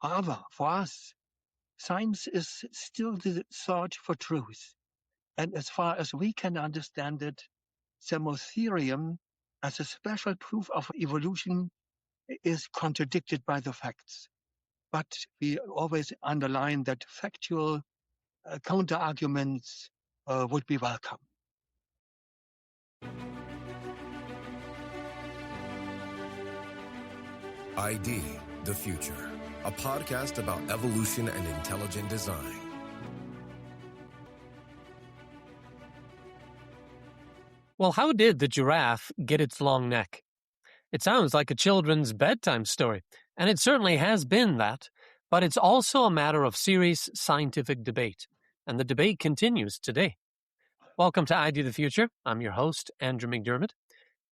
However, for us, science is still the search for truth. And as far as we can understand it, Samotherium, as a special proof of evolution, is contradicted by the facts. But we always underline that factual counter-arguments would be welcome. ID, the Future, a podcast about evolution and intelligent design. Well, how did the giraffe get its long neck? It sounds like a children's bedtime story, and it certainly has been that, but it's also a matter of serious scientific debate, and the debate continues today. Welcome to ID the Future. I'm your host, Andrew McDiarmid.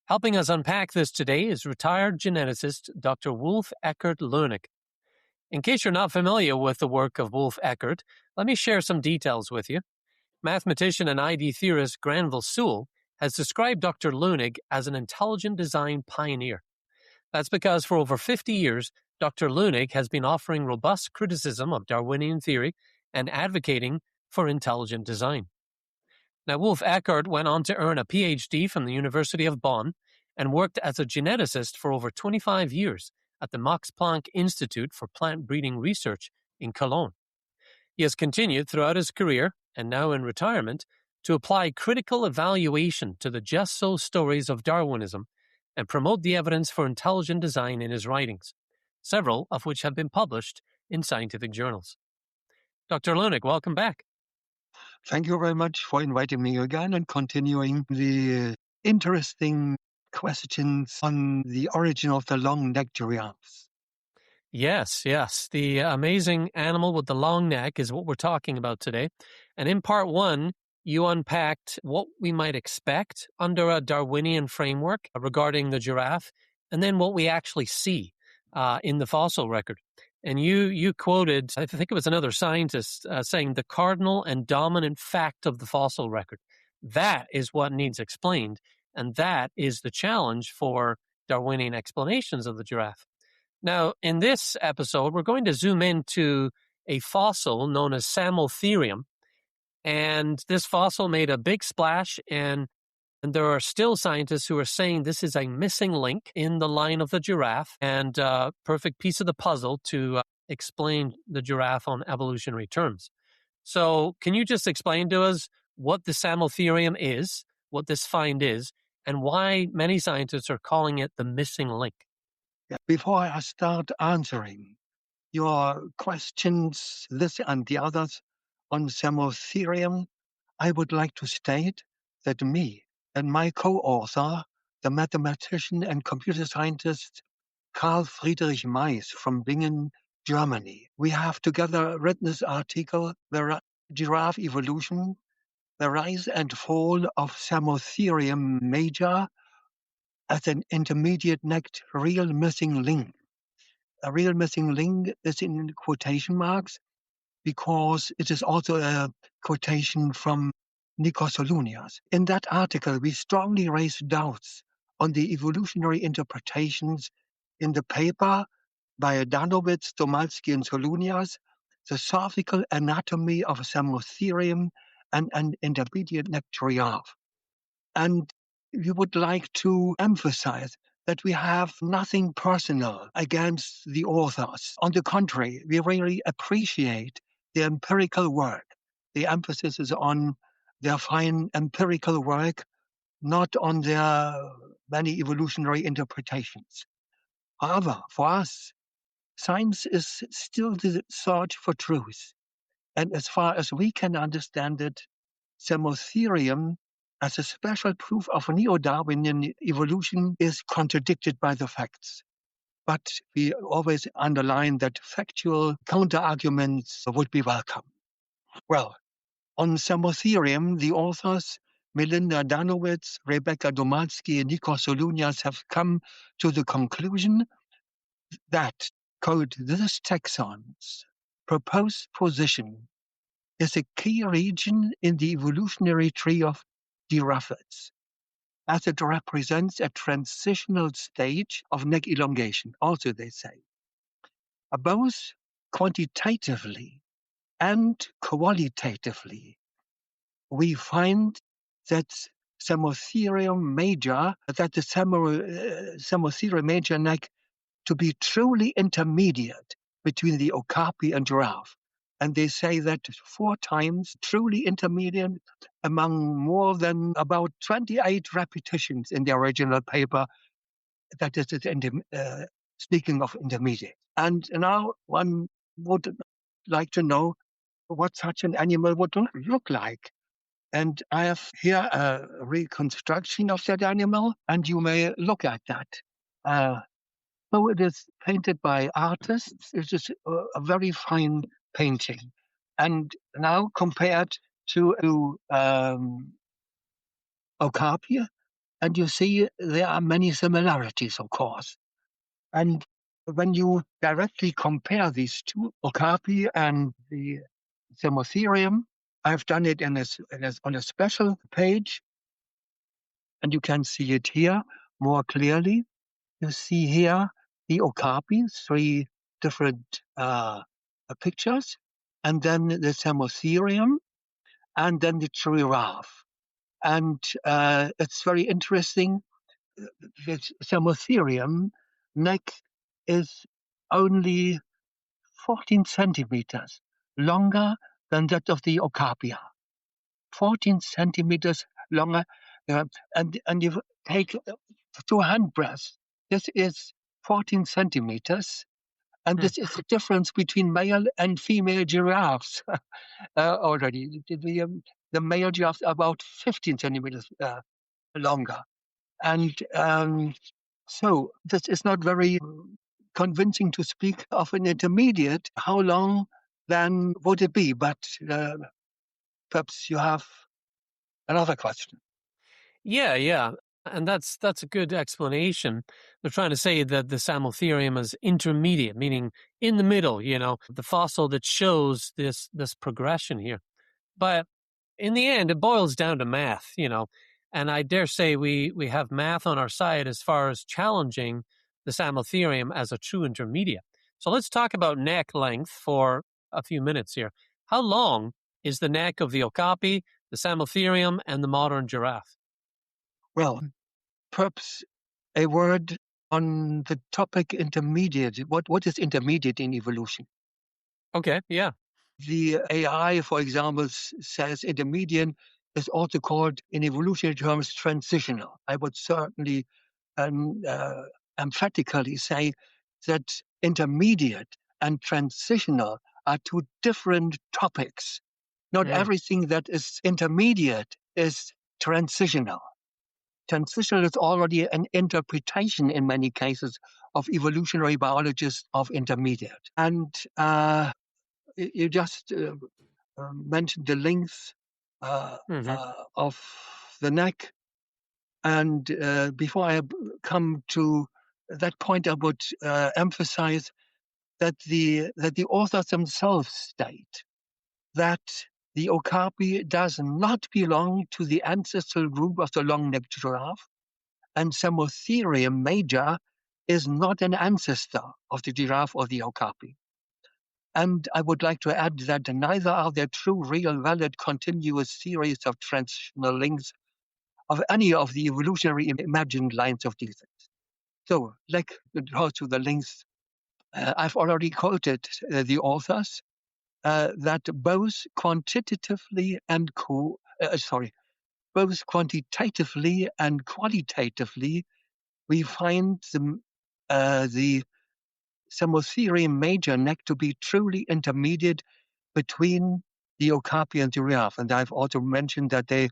Helping us unpack this today is retired geneticist Dr. Wolf-Ekkehard Lönnig. In case you're not familiar with the work of Wolf-Ekkehard, let me share some details with you. Mathematician and ID theorist Granville Sewell has described Dr. Lönnig as an intelligent design pioneer. That's because for over 50 years, Dr. Lönnig has been offering robust criticism of Darwinian theory and advocating for intelligent design. Now, Wolf-Ekkehard went on to earn a PhD from the University of Bonn and worked as a geneticist for over 25 years at the Max Planck Institute for Plant Breeding Research in Cologne. He has continued throughout his career, and now in retirement, to apply critical evaluation to the just-so stories of Darwinism and promote the evidence for intelligent design in his writings, several of which have been published in scientific journals. Dr. Lönnig, welcome back. Thank you very much for inviting me again and continuing the interesting questions on the origin of the long-necked giraffes. Yes. The amazing animal with the long neck is what we're talking about today. And in part one, you unpacked what we might expect under a Darwinian framework regarding the giraffe, and then what we actually see in the fossil record. And you quoted, I think it was another scientist, saying the cardinal and dominant fact of the fossil record. That is what needs explained, and that is the challenge for Darwinian explanations of the giraffe. Now, in this episode, we're going to zoom into a fossil known as Samotherium, and this fossil made a big splash, and there are still scientists who are saying this is a missing link in the line of the giraffe and a perfect piece of the puzzle to explain the giraffe on evolutionary terms. So can you just explain to us what the Samotherium is, what this find is, and why many scientists are calling it the missing link? Yeah, before I start answering your questions, this and the others, on Samotherium, I would like to state that me and my co-author, the mathematician and computer scientist Carl Friedrich Mayes from Bingen, Germany, we have together written this article, The Giraffe Evolution, The Rise and Fall of Samotherium Major as an intermediate-necked real missing link. A real missing link is in quotation marks because it is also a quotation from Nikos Solonius. In that article, we strongly raise doubts on the evolutionary interpretations in the paper by Danowitz, Domalski, and Solonius, The Cervical Anatomy of Samotherium and an Intermediate-necked Giraffe. And we would like to emphasize that we have nothing personal against the authors. On the contrary, we really appreciate the empirical work. The emphasis is on their fine empirical work, not on their many evolutionary interpretations. However, for us, science is still the search for truth. And as far as we can understand it, Samotherium as a special proof of neo-Darwinian evolution is contradicted by the facts. But we always underline that factual counter-arguments would be welcome. Well, on Samotherium, the authors Melinda Danowitz, Rebecca Domalski, and Nikos Solonius have come to the conclusion that, quote, this taxon's proposed position is a key region in the evolutionary tree of giraffes, as it represents a transitional stage of neck elongation, also they say. Both quantitatively and qualitatively, we find that Samotherium major, that the Samotherium major neck to be truly intermediate between the okapi and giraffe. And they say that 4 times truly intermediate among more than about 28 repetitions in the original paper. That is speaking of intermediate. And now one would like to know what such an animal would look like. And I have here a reconstruction of that animal, and you may look at that. So it is painted by artists. It is a very fine painting. And now compared to okapi, and you see there are many similarities, of course. And when you directly compare these two, okapi and the Samotherium, I've done it on a special page, and you can see it here more clearly. You see here the okapi, 3 different pictures, and then the Samotherium, and then the giraffe. And it's very interesting. The Samotherium neck is only 14 centimeters longer than that of the okapi. 14 centimeters longer. And you take 2 handbreadths. This is 14 centimeters. And this is the difference between male and female giraffes already. The male giraffes are about 15 centimeters longer. And so this is not very convincing to speak of an intermediate. How long then would it be? But perhaps you have another question. Yeah. And that's a good explanation. They're trying to say that the Samotherium is intermediate, meaning in the middle, the fossil that shows this progression here. But in the end, it boils down to math, and I dare say we have math on our side as far as challenging the Samotherium as a true intermediate. So let's talk about neck length for a few minutes here. How long is the neck of the okapi, the Samotherium, and the modern giraffe? Well, perhaps a word on the topic intermediate. What is intermediate in evolution? Okay, yeah. The AI, for example, says intermediate is also called, in evolutionary terms, transitional. I would certainly emphatically say that intermediate and transitional are 2 different topics. Not everything that is intermediate is transitional. Transitional is already an interpretation in many cases of evolutionary biologists of intermediate. And you just mentioned the length of the neck. And before I come to that point, I would emphasize that the authors themselves state that the okapi does not belong to the ancestral group of the long-necked giraffe, and Samotherium major is not an ancestor of the giraffe or the okapi. And I would like to add that neither are there true, real, valid, continuous series of transitional links of any of the evolutionary imagined lines of descent. So, like to the links, I've already quoted the authors that both quantitatively and qualitatively, we find the Samotherium major neck to be truly intermediate between the okapi and the giraffe. And I've also mentioned that they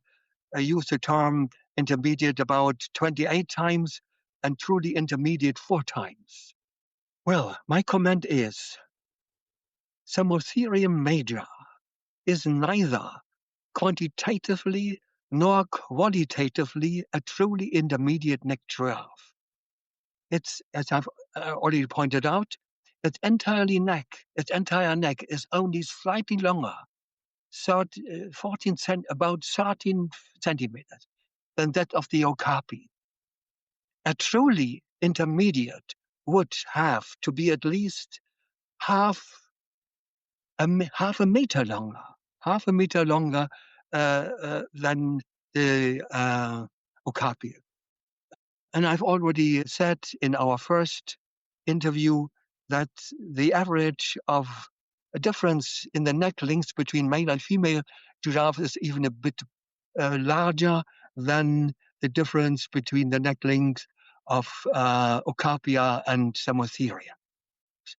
use the term intermediate about 28 times and truly intermediate 4 times. Well, my comment is Samotherium major is neither quantitatively nor qualitatively a truly intermediate necked giraffe. It's, as I've already pointed out, its entire neck is only slightly longer, about 13 centimeters, than that of the okapi. A truly intermediate would have to be at least half half a meter longer than the okapi. And I've already said in our first interview that the average of a difference in the neck length between male and female giraffe is even a bit larger than the difference between the neck length of Okapia and Samotherium.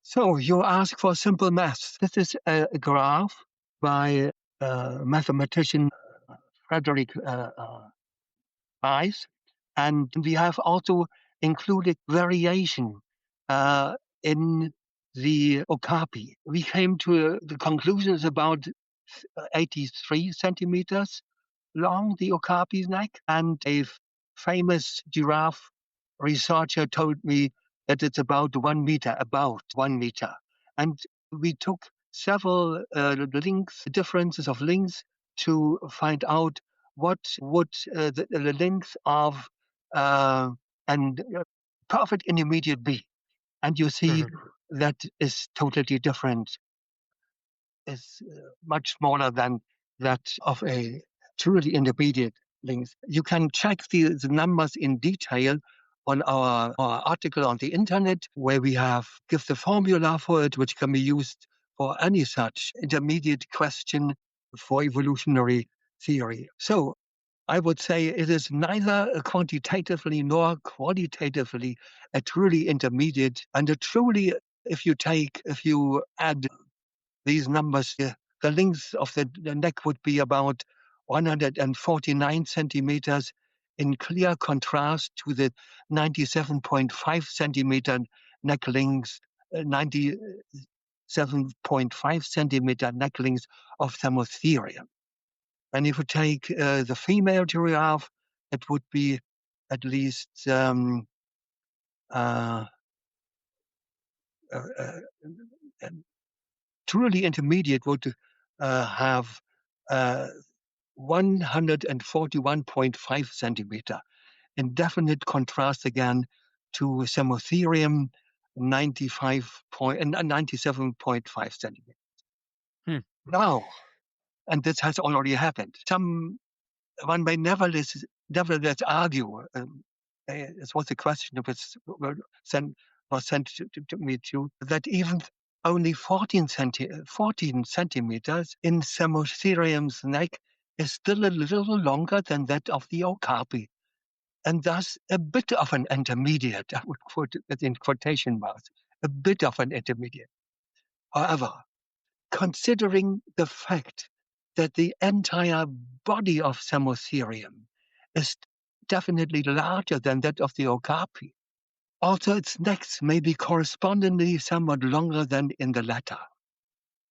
So you ask for simple math. This is a graph by mathematician Frederick Ives, and we have also included variation in the okapi. We came to the conclusions about 83 centimeters long, the okapi's neck, and a famous giraffe researcher told me that it's about 1 meter, And we took several differences of length to find out what would the length of and perfect intermediate be. And you see that is totally different. Is much smaller than that of a truly intermediate length. You can check the numbers in detail on our article on the internet, where we have give the formula for it, which can be used for any such intermediate question for evolutionary theory. So I would say it is neither quantitatively nor qualitatively a truly intermediate, and a truly, if you add these numbers, the length of the neck would be about 149 centimeters, in clear contrast to the 97.5 centimeter neck length, 97.5 centimeter neck length of Samotherium. And if you take the female giraffe, it would be at least truly intermediate would have 141.5 centimeter, in definite contrast again to Samotherium, 97.5 centimeters. Now, and this has already happened. One may nevertheless argue. This was a question that was sent to me too, that even only 14 centimeters in Samotherium's neck is still a little longer than that of the okapi, and thus a bit of an intermediate. I would put it in quotation marks, a bit of an intermediate. However, considering the fact that the entire body of Samotherium is definitely larger than that of the okapi, also its necks may be correspondingly somewhat longer than in the latter.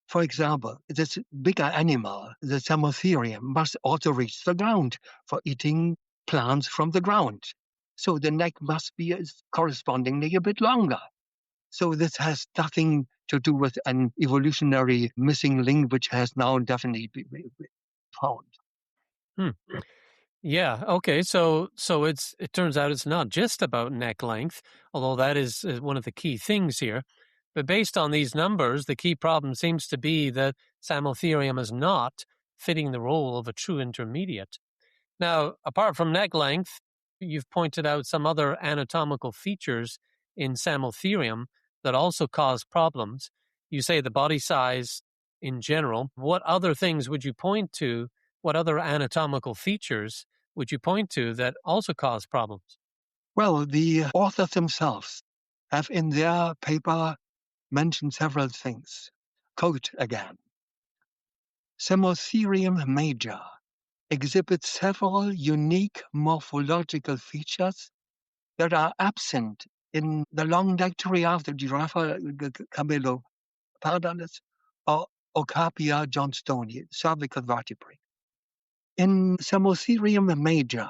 For example, this bigger animal, the Samotherium, must also reach the ground for eating plants from the ground. So the neck must be correspondingly a bit longer. So this has nothing to do with an evolutionary missing link, which has now definitely been found. Yeah. Okay. So it turns out it's not just about neck length, although that is one of the key things here. But based on these numbers, the key problem seems to be that Samotherium is not fitting the role of a true intermediate. Now, apart from neck length, you've pointed out some other anatomical features in Samotherium that also cause problems. You say the body size in general. What other things would you point to? What other anatomical features would you point to that also cause problems? Well, the authors themselves have in their paper mentioned several things. Quote again. Samotherium major exhibits several unique morphological features that are absent in the long-necked giraffe, the giraffe camelopardalis, or Okapia johnstoni, cervical vertebrae. In Samotherium major,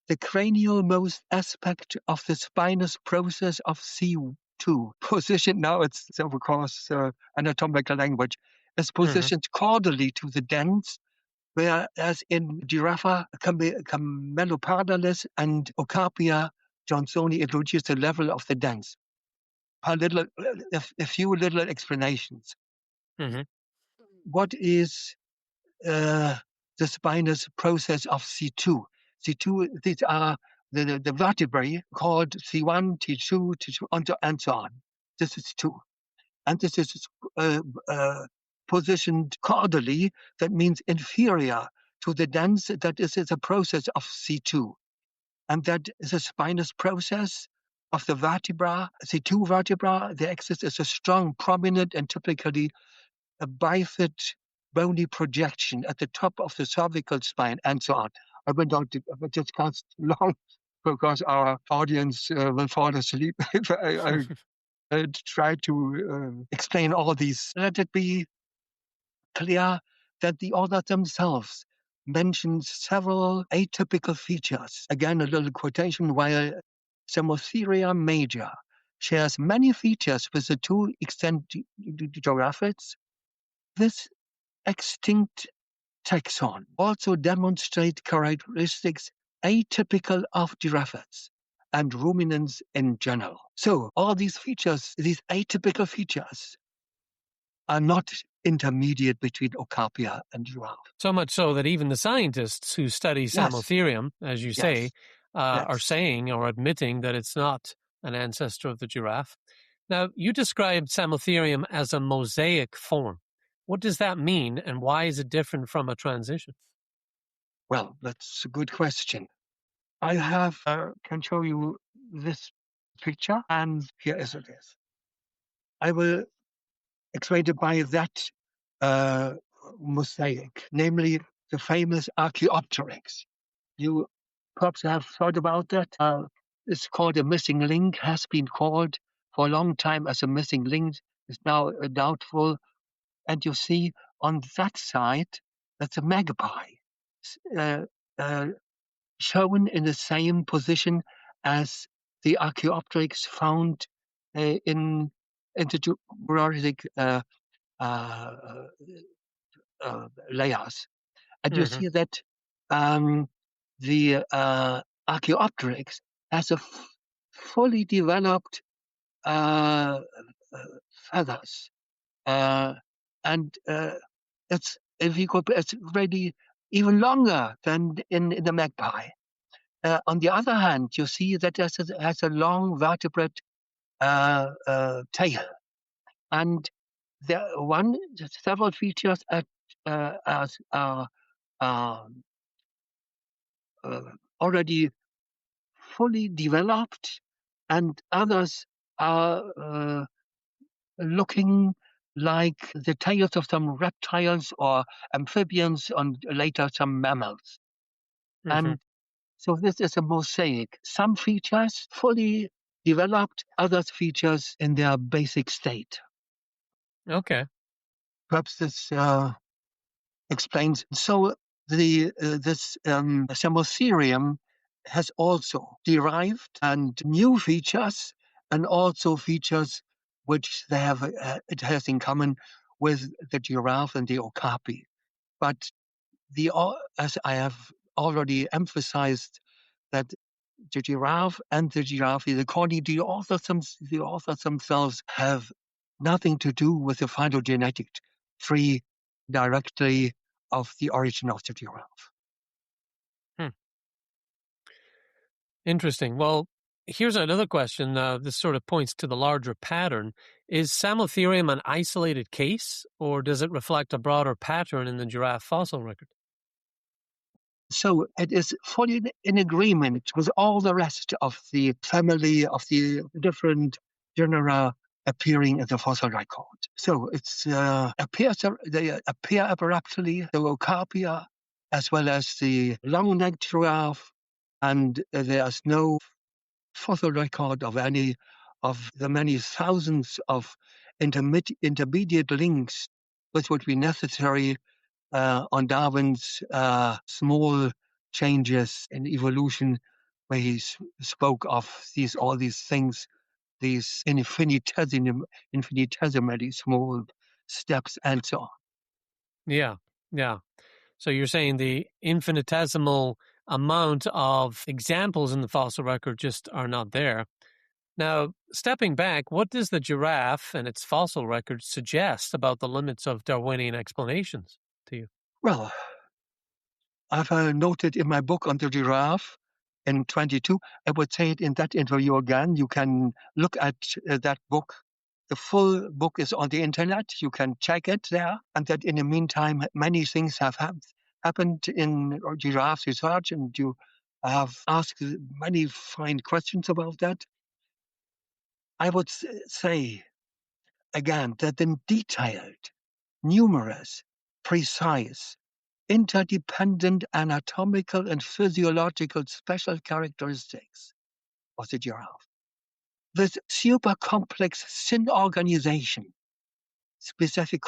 the cranial-most aspect of the spinous process of C2 position, now it's of course anatomical language, is positioned caudally to the dens, whereas in Giraffa camelopardalis and Okapia johnsoni, it reaches the level of the dens. A few little explanations. what is the spinous process of C2? C2, these are the vertebrae called C1, T2, T2, and so on. This is 2. And this is positioned caudally, that means inferior to the dens, that is a process of C2. And that is a spinous process of the vertebra, C2 vertebra. The axis is a strong, prominent, and typically a bifid bony projection at the top of the cervical spine, and so on. I went on to discuss long because our audience will fall asleep if I try to explain all these. Let it be clear that the author themselves mentions several atypical features. Again, a little quotation, while Samotherium major shares many features with the 2 extant giraffes, this extinct taxon also demonstrate characteristics atypical of giraffes and ruminants in general. So all these features, these atypical features, are not intermediate between Okapia and giraffe. So much so that even the scientists who study Yes. Samotherium, as you say, Yes. are saying or admitting that it's not an ancestor of the giraffe. Now, you described Samotherium as a mosaic form. What does that mean, and why is it different from a transition? Well, that's a good question. I have can show you this picture, and here is it is. I will explain it by that mosaic, namely the famous Archaeopteryx. You perhaps have thought about that. It's called a missing link, has been called for a long time as a missing link. It's now doubtful. And you see on that side, that's a magpie, uh, uh, shown in the same position as the Archaeopteryx found in the Jurassic layers. And you see that the Archaeopteryx has a fully developed feathers, and it's really even longer than in the magpie. On the other hand, you see that it has a long vertebrate tail, and several features are already fully developed, and others are looking like the tails of some reptiles or amphibians, and later some mammals. And so this is a mosaic. Some features fully developed, others features in their basic state. Okay. Perhaps this explains. So this Samotherium has also derived and new features, and also features which they have it has in common with the giraffe and the okapi. But as I have already emphasized, that the giraffe and the giraffe, according to the authors themselves, have nothing to do with the phylogenetic tree directly of the origin of the giraffe. Interesting. Well, here's another question. This sort of points to the larger pattern. Is Samotherium an isolated case, or does it reflect a broader pattern in the giraffe fossil record? So it is fully in agreement with all the rest of the family of the different genera appearing in the fossil record. So they appear abruptly, the Okapia, as well as the long-necked giraffe, and there's no fossil record of any of the many thousands of intermediate links which would be necessary on Darwin's small changes in evolution, where he spoke of all these things, these infinitesimally small steps, and so on. Yeah. So you're saying the infinitesimal amount of examples in the fossil record just are not there. Now, stepping back, what does the giraffe and its fossil records suggest about the limits of Darwinian explanations to you? Well, I've noted in my book on the giraffe in 22, I would say it in that interview again. You can look at that book. The full book is on the internet. You can check it there. And that in the meantime, many things have happened in giraffe research, and you have asked many fine questions about that. I would say, again, that the detailed, numerous, precise, interdependent anatomical and physiological special characteristics of the giraffe, this super complex thin organization, specific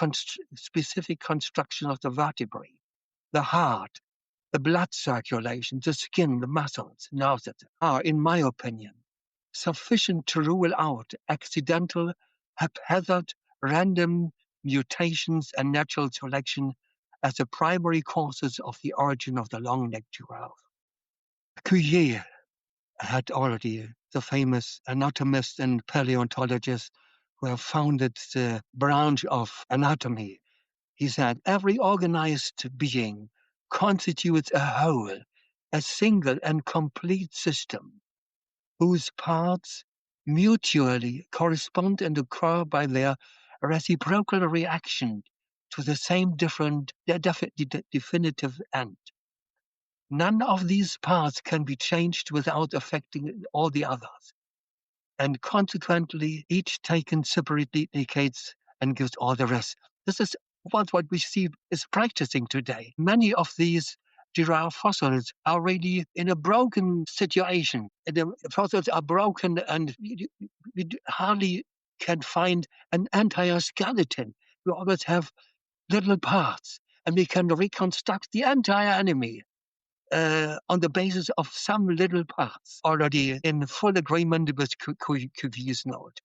construction of the vertebrae, the heart, the blood circulation, the skin, the muscles, nerves, are, in my opinion, sufficient to rule out accidental, haphazard, random mutations and natural selection as the primary causes of the origin of the long-necked giraffe. Cuvier had already, the famous anatomist and paleontologist who have founded the branch of anatomy, he said, every organized being constitutes a whole, a single and complete system, whose parts mutually correspond and occur by their reciprocal reaction to the same definitive end. None of these parts can be changed without affecting all the others, and consequently, each taken separately indicates and gives all the rest. This is what we see is practicing today. Many of these giraffe fossils are really in a broken situation. The fossils are broken, and you hardly can find an entire skeleton. We always have little parts, and we can reconstruct the entire enemy on the basis of some little parts, already in full agreement with Cuvier's note.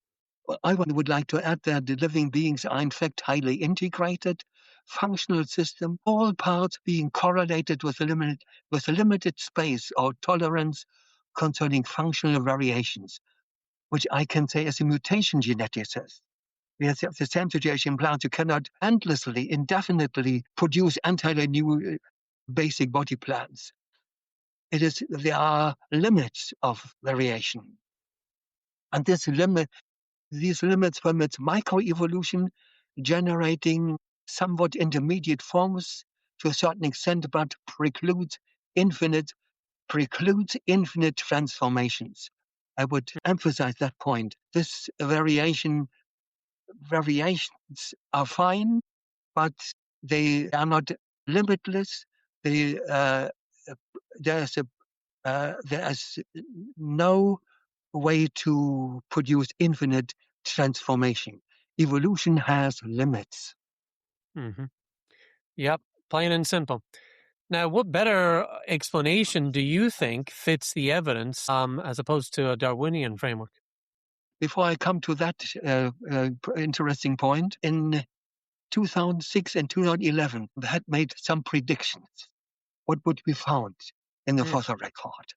I would like to add that the living beings are in fact highly integrated, functional system, all parts being correlated with a limited space or tolerance concerning functional variations, which I can say as a mutation geneticist. We have the same situation in plants. You cannot endlessly, indefinitely produce entirely new basic body plans. There are limits of variation. And these limits permit microevolution, generating somewhat intermediate forms to a certain extent, but precludes infinite transformations. I would emphasize that point. This variations are fine, but they are not limitless. There's no way to produce infinite transformation. Evolution has limits. Mm-hmm. Yep, plain and simple. Now, what better explanation do you think fits the evidence as opposed to a Darwinian framework? Before I come to that interesting point, in 2006 and 2011, they had made some predictions. What would be found in the fossil record?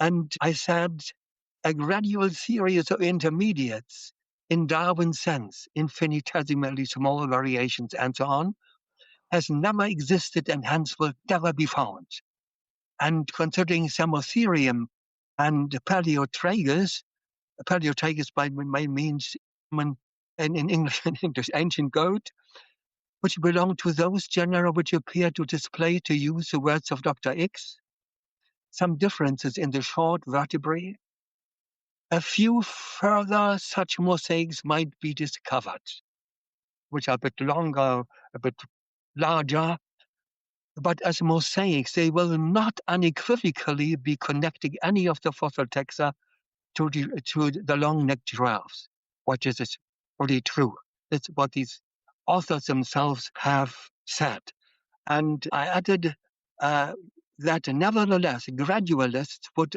And I said, a gradual series of intermediates in Darwin's sense, infinitesimally small variations and so on, has never existed and hence will never be found. And considering Samotherium and Paleotragus by means in English, ancient goat, which belong to those genera which appear to display, to use the words of Dr. X, some differences in the short vertebrae. A few further such mosaics might be discovered, which are a bit longer, a bit larger, but as mosaics, they will not unequivocally be connecting any of the fossil taxa to the long-necked giraffes, which is really true. That's what these authors themselves have said. And I added that nevertheless, gradualists would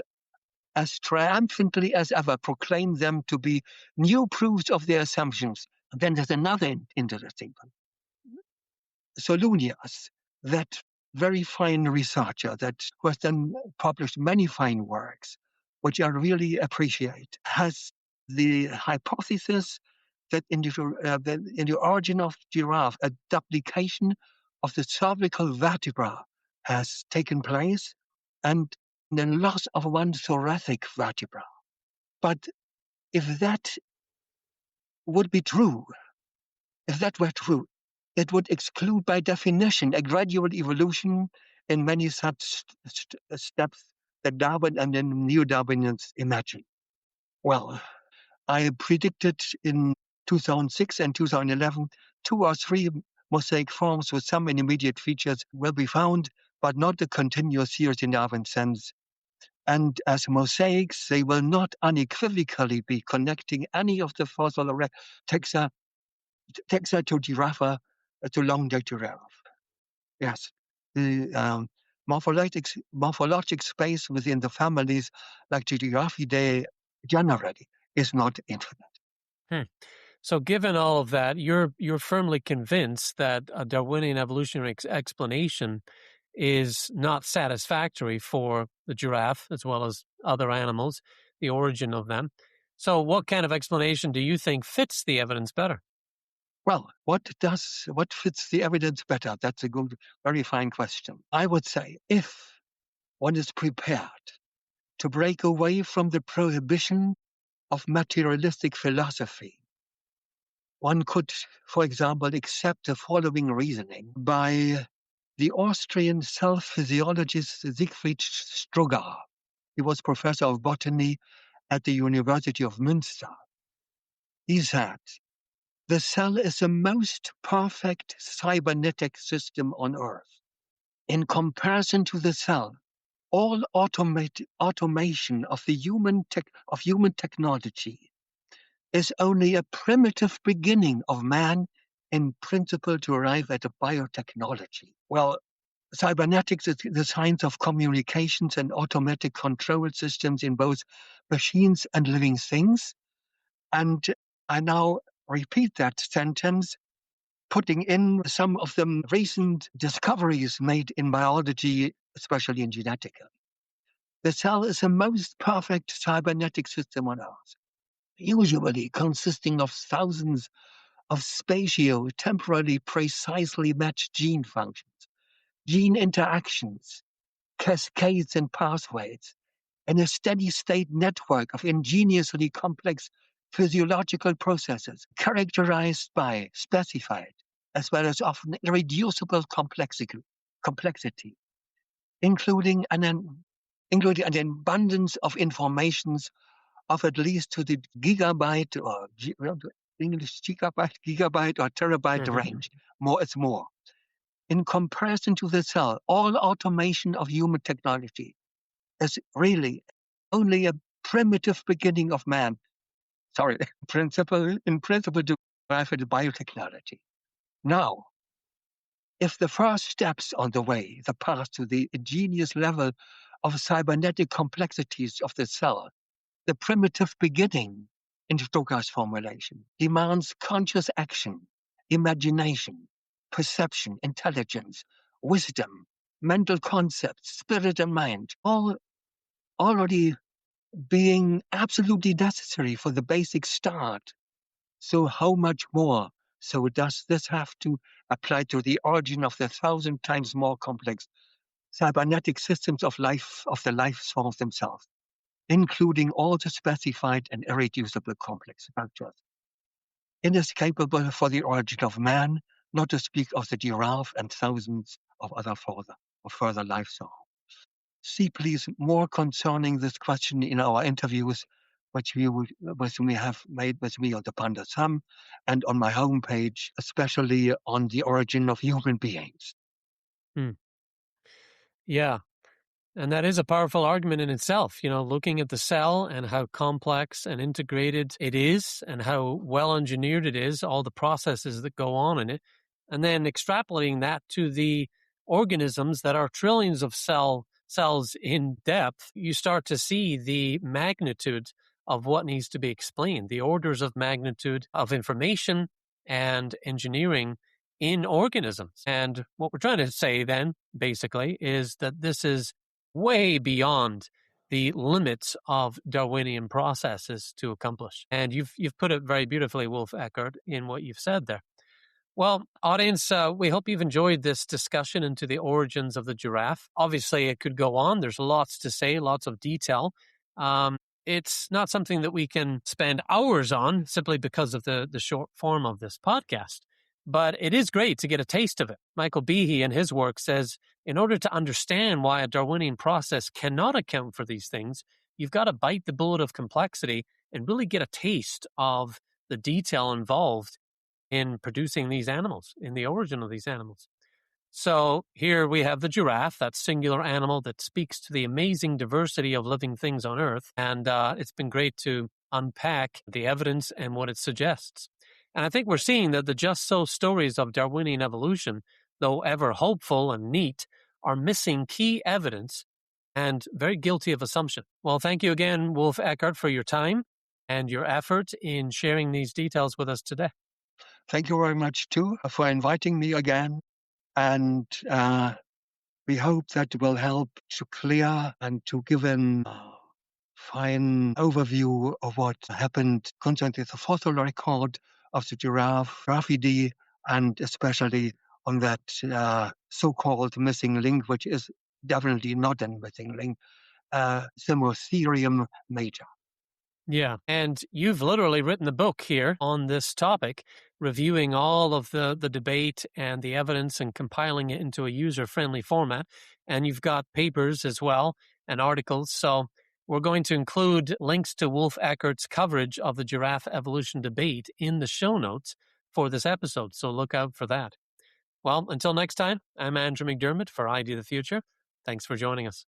as triumphantly as ever proclaim them to be new proofs of their assumptions. And then there's another interesting one. Solunius, that very fine researcher who has then published many fine works, which I really appreciate, has the hypothesis that in the origin of giraffe, a duplication of the cervical vertebra has taken place and the loss of one thoracic vertebra. But if that would be true, if that were true, it would exclude by definition a gradual evolution in many such steps that Darwin and the neo-Darwinians imagine. Well, I predicted in 2006 and 2011 2 or 3 mosaic forms with some intermediate features will be found, but not a continuous series in Darwin's sense. And as mosaics, they will not unequivocally be connecting any of the fossil taxa to giraffe to long-necked giraffe. Yes, the morphologic space within the families like the Giraffidae generally is not infinite. So given all of that, you're firmly convinced that a Darwinian evolutionary explanation is not satisfactory for the giraffe as well as other animals, the origin of them. So what kind of explanation do you think fits the evidence better? Well, what fits the evidence better? That's a good, very fine question. I would say if one is prepared to break away from the prohibition of materialistic philosophy, one could, for example, accept the following reasoning by the Austrian cell physiologist Siegfried Strugger. He was professor of botany at the University of Münster. He said, the cell is the most perfect cybernetic system on Earth. In comparison to the cell, all automation of human technology is only a primitive beginning of man in principle to arrive at a biotechnology. Well, cybernetics is the science of communications and automatic control systems in both machines and living things. And I now repeat that sentence, putting in some of the recent discoveries made in biology, especially in genetics. The cell is the most perfect cybernetic system on Earth, usually consisting of thousands of spatio-temporally precisely matched gene functions, gene interactions, cascades and pathways, and a steady-state network of ingeniously complex physiological processes characterized by specified as well as often irreducible complexity, including an abundance of informations of at least to the gigabyte or gigabyte or terabyte range. More is more. In comparison to the cell, all automation of human technology is really only a primitive beginning of man. In principle to arrive at biotechnology. Now, if the first steps on the way, the path to the ingenious level of cybernetic complexities of the cell, the primitive beginning in Stoker's formulation, demands conscious action, imagination, perception, intelligence, wisdom, mental concepts, spirit and mind, all already being absolutely necessary for the basic start. So how much more? So does this have to apply to the origin of the 1,000 times more complex cybernetic systems of life, of the life forms themselves, including all the specified and irreducible complex structures, inescapable for the origin of man, not to speak of the giraffe and thousands of other further life forms. See, please, more concerning this question in our interviews, which we have made with me on the Panda Sam and on my homepage, especially on the origin of human beings. Yeah. And that is a powerful argument in itself, looking at the cell and how complex and integrated it is and how well engineered it is, all the processes that go on in it, and then extrapolating that to the organisms that are trillions of cells in depth, you start to see the magnitude of what needs to be explained, the orders of magnitude of information and engineering in organisms. And what we're trying to say then, basically, is that this is way beyond the limits of Darwinian processes to accomplish. And you've put it very beautifully, Wolf-Ekkehard, in what you've said there. Well, audience, we hope you've enjoyed this discussion into the origins of the giraffe. Obviously, it could go on. There's lots to say, lots of detail. It's not something that we can spend hours on simply because of the short form of this podcast. But it is great to get a taste of it. Michael Behe in his work says, in order to understand why a Darwinian process cannot account for these things, you've got to bite the bullet of complexity and really get a taste of the detail involved in producing these animals, in the origin of these animals. So here we have the giraffe, that singular animal that speaks to the amazing diversity of living things on Earth. And it's been great to unpack the evidence and what it suggests. And I think we're seeing that the just so stories of Darwinian evolution, though ever hopeful and neat, are missing key evidence and very guilty of assumption. Well, thank you again, Wolf-Ekkehard, for your time and your effort in sharing these details with us today. Thank you very much, too, for inviting me again. And we hope that will help to clear and to give a fine overview of what happened concerning the fossil record of the giraffidae, and especially on that so-called missing link, which is definitely not a missing link, Samotherium major. Yeah, and you've literally written the book here on this topic, reviewing all of the debate and the evidence and compiling it into a user-friendly format. And you've got papers as well and articles. So we're going to include links to Wolf-Ekkehard's coverage of the giraffe evolution debate in the show notes for this episode. So look out for that. Well, until next time, I'm Andrew McDiarmid for ID the Future. Thanks for joining us.